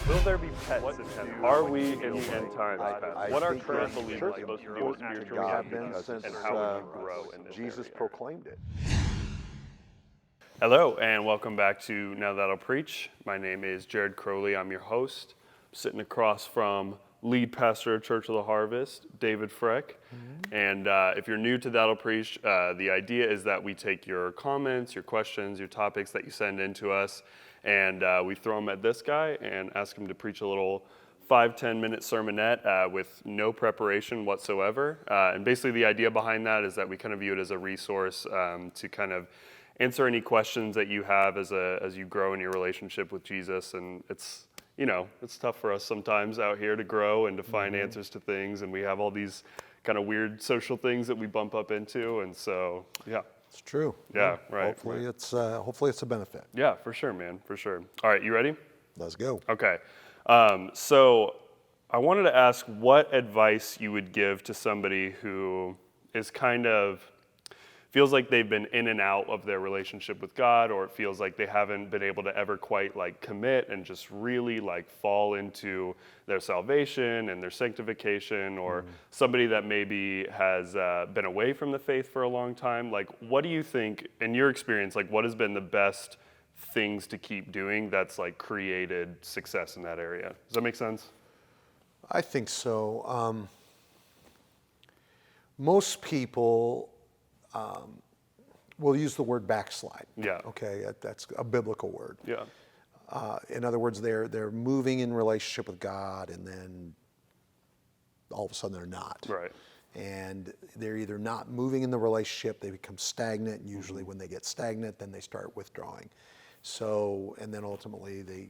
Will there be pets in heaven? Are we in the end times? What are true believers supposed to do with spiritual abuse, and how would you grow in this Jesus area? proclaimed it. Hello, and welcome back to Now That'll Preach. My name is Jared Crowley. I'm your host. I'm sitting across from lead pastor of Church of the Harvest, David Frech. And if you're new to That'll Preach, the idea is that we take your comments, your questions, your topics that you send in to us, and we throw them at this guy and ask him to preach a little 5-10 minute sermonette with no preparation whatsoever. And basically the idea behind that is that we kind of view it as a resource to kind of answer any questions that you have as you grow in your relationship with Jesus. And it's tough for us sometimes out here to grow and to find answers to things, and we have all these kind of weird social things that we bump up into, and so yeah. It's true. Yeah, right. Hopefully it's a benefit. Yeah, for sure, man, for sure. All right, you ready? Let's go. Okay. So I wanted to ask what advice you would give to somebody who is kind of feels like they've been in and out of their relationship with God, or it feels like they haven't been able to ever quite like commit and just really like fall into their salvation and their sanctification, or somebody that maybe has been away from the faith for a long time. Like, what do you think, in your experience, like what has been the best things to keep doing that's like created success in that area? Does that make sense? I think so. Most people we'll use the word backslide. Yeah. Okay, that's a biblical word. Yeah. In other words, they're moving in relationship with God, and then all of a sudden they're not. Right. And they're either not moving in the relationship, they become stagnant. And usually, when they get stagnant, then they start withdrawing. So, and then ultimately they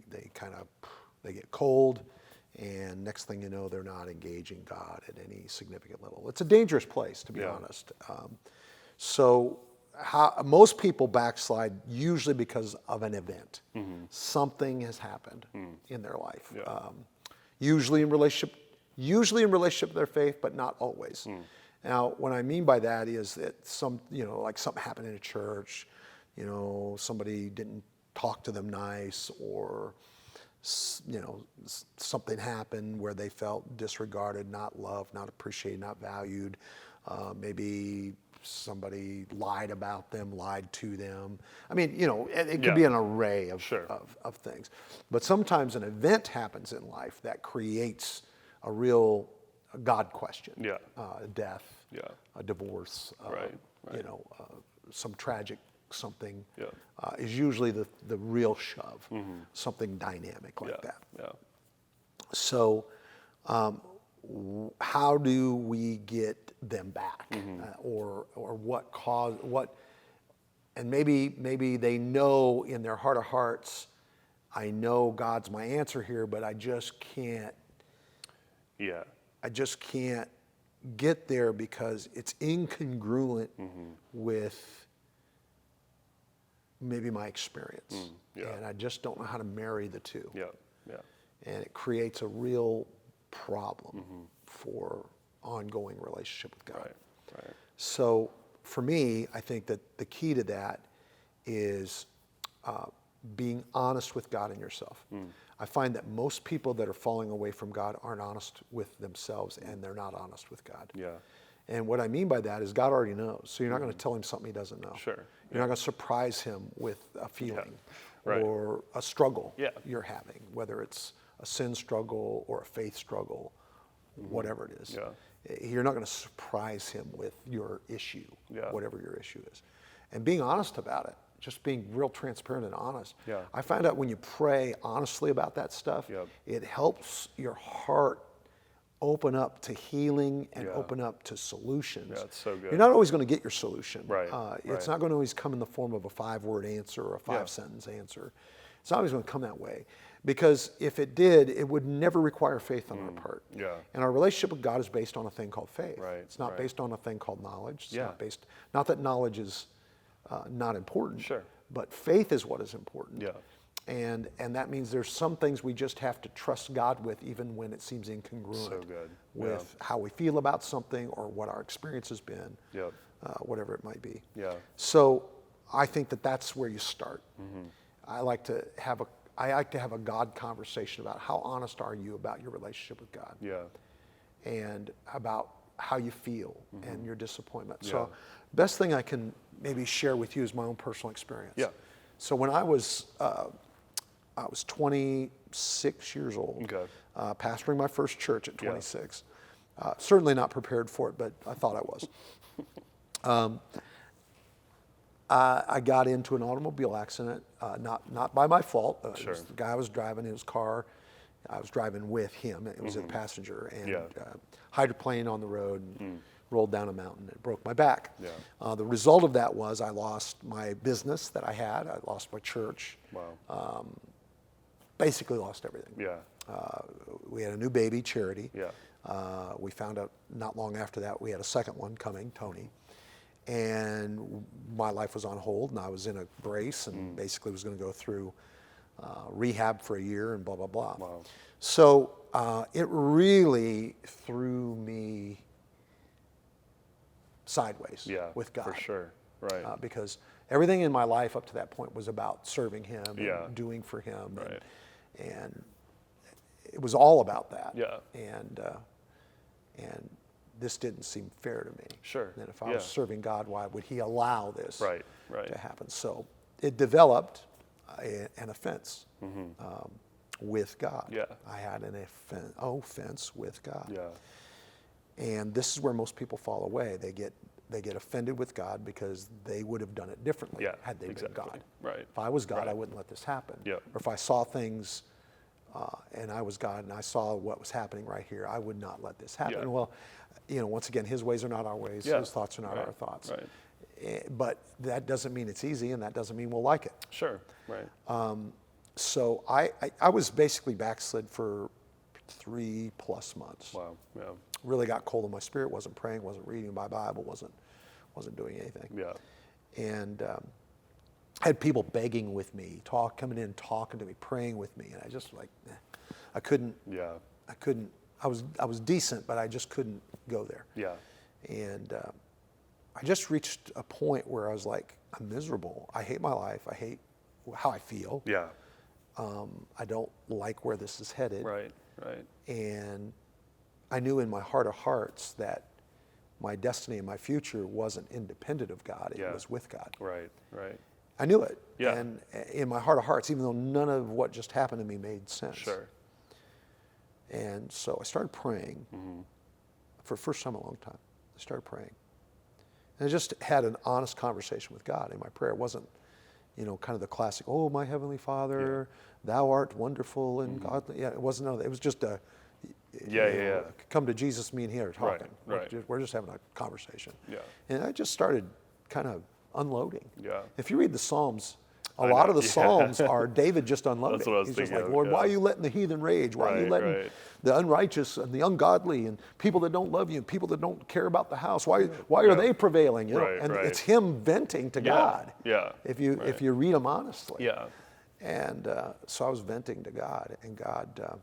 get cold, and next thing you know, they're not engaging God at any significant level. It's a dangerous place, to be honest. So most people backslide usually because of an event. Something has happened in their life. Usually in relationship with their faith, but not always. Now, what I mean by that is that like something happened in a church, somebody didn't talk to them nice, or something happened where they felt disregarded, not loved, not appreciated, not valued. Maybe somebody lied about them, lied to them. I mean, it could be an array of things. But sometimes an event happens in life that creates a real God question. Yeah. Death, a divorce, some tragic something is usually the real shove, something dynamic like that. Yeah. So how do we get them back, or what cause what? And maybe they know in their heart of hearts, I know God's my answer here, but I just can't. Yeah. I just can't get there because it's incongruent with maybe my experience, and I just don't know how to marry the two. Yeah. Yeah. And it creates a real problem for ongoing relationship with God. Right. Right. So for me, I think that the key to that is being honest with God and yourself. I find that most people that are falling away from God aren't honest with themselves, and they're not honest with God. Yeah. And what I mean by that is God already knows. So you're not going to tell him something he doesn't know. Sure. You're not going to surprise him with a feeling or a struggle you're having, whether it's a sin struggle or a faith struggle, whatever it is. You're not going to surprise him with your issue, whatever your issue is. And being honest about it, just being real transparent and honest. I find out when you pray honestly about that stuff, it helps your heart open up to healing and open up to solutions. Yeah, it's so good. You're not always going to get your solution. Right. It's not going to always come in the form of a 5-word answer or a 5-sentence answer. It's not always going to come that way. Because if it did, it would never require faith on our part. Yeah. And our relationship with God is based on a thing called faith. Right. It's not based on a thing called knowledge. It's not that knowledge is not important. Sure. But faith is what is important. Yeah. And that means there's some things we just have to trust God with, even when it seems incongruent with how we feel about something or what our experience has been, whatever it might be. Yeah. So I think that that's where you start. I like to have I like to have a God conversation about how honest are you about your relationship with God. Yeah. And about how you feel and your disappointment. Yeah. So best thing I can maybe share with you is my own personal experience. Yeah. So when I was 26 years old, Okay. Pastoring my first church at 26. Certainly not prepared for it, but I thought I was. I got into an automobile accident, not by my fault. It was the guy I was driving in his car. I was driving with him. It was a passenger, and hydroplaned on the road and rolled down a mountain. It broke my back. Yeah. The result of that was I lost my business that I had. I lost my church. Wow. Basically lost everything. Yeah. We had a new baby, Charity. Yeah. We found out not long after that we had a second one coming, Tony. And my life was on hold, and I was in a brace and basically was going to go through rehab for a year and blah, blah, blah. Wow. So it really threw me sideways with God. For sure. Right. Because everything in my life up to that point was about serving Him Yeah. and doing for Him. Right. And it was all about that. Yeah. And this didn't seem fair to me. Sure. And if I was serving God, why would He allow this Right. to happen? So it developed an offense with God. Yeah. I had an offense with God. Yeah. And this is where most people fall away. They get offended with God because they would have done it differently had they been God. Right. If I was God, I wouldn't let this happen. Yeah. Or if I saw things and I was God and I saw what was happening right here, I would not let this happen. Yeah. Well, once again, His ways are not our ways. His thoughts are not our thoughts. Right. But that doesn't mean it's easy, and that doesn't mean we'll like it. Sure. Right. So I was basically backslid for 3+ months. Wow. Yeah. Really got cold in my spirit. Wasn't praying. Wasn't reading my Bible. Wasn't doing anything. Yeah. And I had people begging with me, coming in, talking to me, praying with me, and I just I couldn't. Yeah. I couldn't. I was decent, but I just couldn't go there. Yeah. And I just reached a point where I was like, I'm miserable. I hate my life. I hate how I feel. Yeah. I don't like where this is headed. Right. Right. And I knew in my heart of hearts that my destiny and my future wasn't independent of God. It was with God. Right. Right. I knew it. Yeah. And in my heart of hearts, even though none of what just happened to me made sense. Sure. And so I started praying for the first time in a long time. I started praying. And I just had an honest conversation with God in my prayer. It wasn't, kind of the classic, oh, my Heavenly Father, Thou art wonderful and godly. Yeah, it wasn't none of that. It was just come to Jesus, me and He are talking. Right. We're just having a conversation. Yeah. And I just started kind of unloading. Yeah. If you read the Psalms, a lot of the Psalms are David just unloading. That's what I was He's just thinking like, of, Lord, why are you letting the heathen rage? Why are you letting the unrighteous and the ungodly and people that don't love you and people that don't care about the house? Why are they prevailing? And it's him venting to God. Yeah. If you read them honestly. Yeah. And so I was venting to God, and God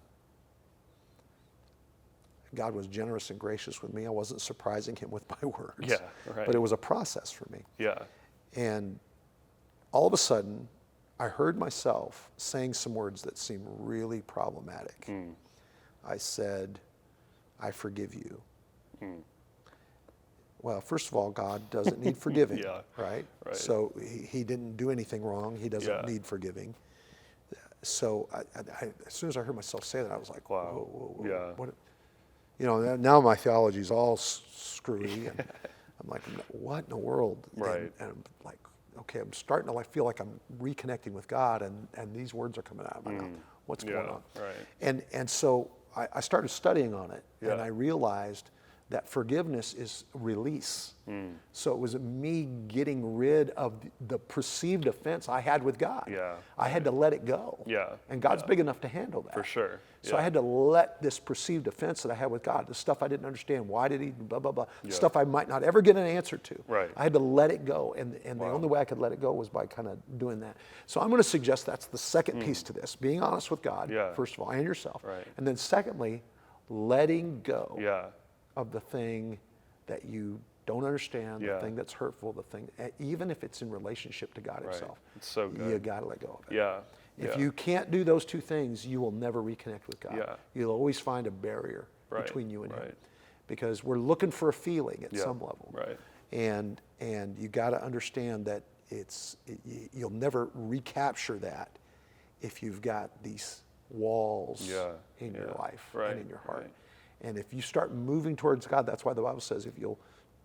was generous and gracious with me. I wasn't surprising Him with my words. Yeah. Right. But it was a process for me. Yeah. And all of a sudden, I heard myself saying some words that seemed really problematic. I said, I forgive you. Well, first of all, God doesn't need forgiving, right? So he didn't do anything wrong. He doesn't need forgiving. So I, as soon as I heard myself say that, I was like, wow. Whoa. What? Now my theology's all screwy. And I'm like, what in the world? Right. And I'm like, okay, I'm starting to feel like I'm reconnecting with God, and these words are coming out of my mouth. What's going on? Right. And so I started studying on it, and I realized that forgiveness is release. So it was me getting rid of the perceived offense I had with God. I had to let it go. And God's big enough to handle that. For sure. So I had to let this perceived offense that I had with God, the stuff I didn't understand, why did He, blah, blah, blah, stuff I might not ever get an answer to. I had to let it go. And the only way I could let it go was by kind of doing that. So I'm going to suggest that's the second piece to this, being honest with God, first of all, and yourself. And then secondly, letting go of the thing that you don't understand, the thing that's hurtful, the thing, even if it's in relationship to God Himself. It's so good. You got to let go of it. Yeah. If you can't do those two things, you will never reconnect with God. Yeah. You'll always find a barrier between you and Him, because we're looking for a feeling at some level. Right. And you got to understand that you'll never recapture that if you've got these walls in your life and in your heart. Right. And if you start moving towards God, that's why the Bible says, if you'll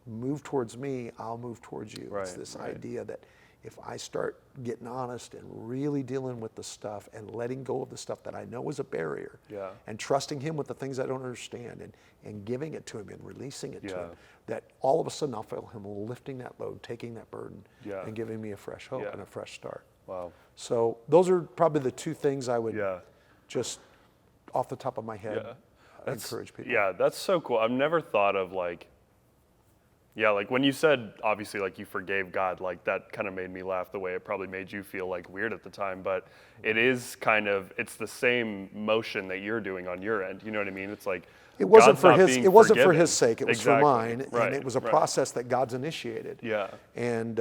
move towards me, I'll move towards you. Right. It's this idea that if I start getting honest and really dealing with the stuff and letting go of the stuff that I know is a barrier, and trusting Him with the things I don't understand, and giving it to Him and releasing it to Him, that all of a sudden I'll feel Him lifting that load, taking that burden, and giving me a fresh hope and a fresh start. Wow. So those are probably the two things I would just off the top of my head encourage people. Yeah, that's so cool. I've never thought of like when you said, obviously, like you forgave God, like that kind of made me laugh the way it probably made you feel like weird at the time. But it is it's the same motion that you're doing on your end. You know what I mean? It's like, it wasn't for His sake, it was for mine. Right. And it was a process that God's initiated. Yeah. And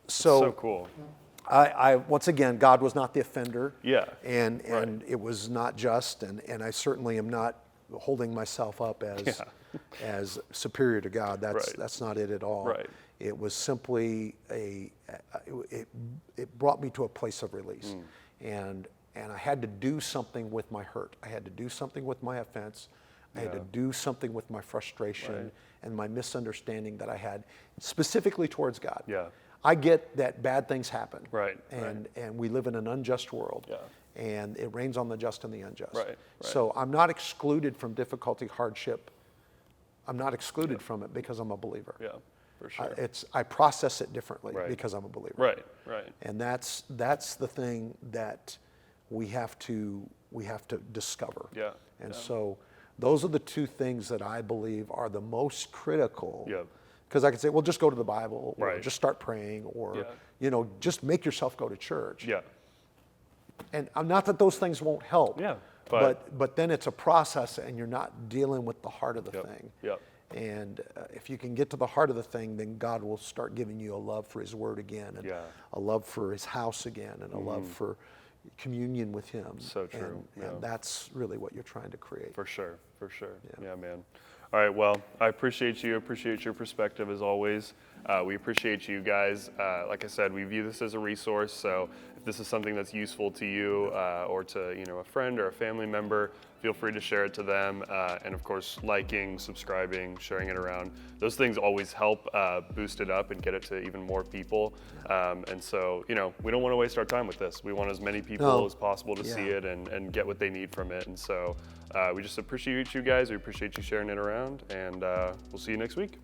so cool. I once again, God was not the offender. Yeah. And it was not just, and I certainly am not holding myself up as superior to God. That's not it at all. Right. It was simply it brought me to a place of release. And I had to do something with my hurt. I had to do something with my offense. I had to do something with my frustration and my misunderstanding that I had specifically towards God. Yeah. I get that bad things happen. Right. And we live in an unjust world. Yeah. And it rains on the just and the unjust. Right. So I'm not excluded from difficulty, hardship. I'm not excluded from it because I'm a believer. Yeah, for sure. I process it differently because I'm a believer. Right. And that's the thing that we have to discover. Yeah. And so those are the two things that I believe are the most critical. Yeah. Because I could say, well, just go to the Bible, or Right. just start praying, or just make yourself go to church. Yeah. And not that those things won't help. Yeah. But then it's a process, and you're not dealing with the heart of the thing. Yep. And if you can get to the heart of the thing, then God will start giving you a love for His Word again, and a love for His house again, and a love for communion with Him. So true. And that's really what you're trying to create. For sure. Yeah, man. All right, well, I appreciate you. Appreciate your perspective as always. We appreciate you guys. Like I said, we view this as a resource. So if this is something that's useful to you or to a friend or a family member, feel free to share it to them. And of course, liking, subscribing, sharing it around. Those things always help boost it up and get it to even more people. And so, we don't want to waste our time with this. We want as many people as possible to see it and get what they need from it. And so we just appreciate you guys. We appreciate you sharing it around. And we'll see you next week.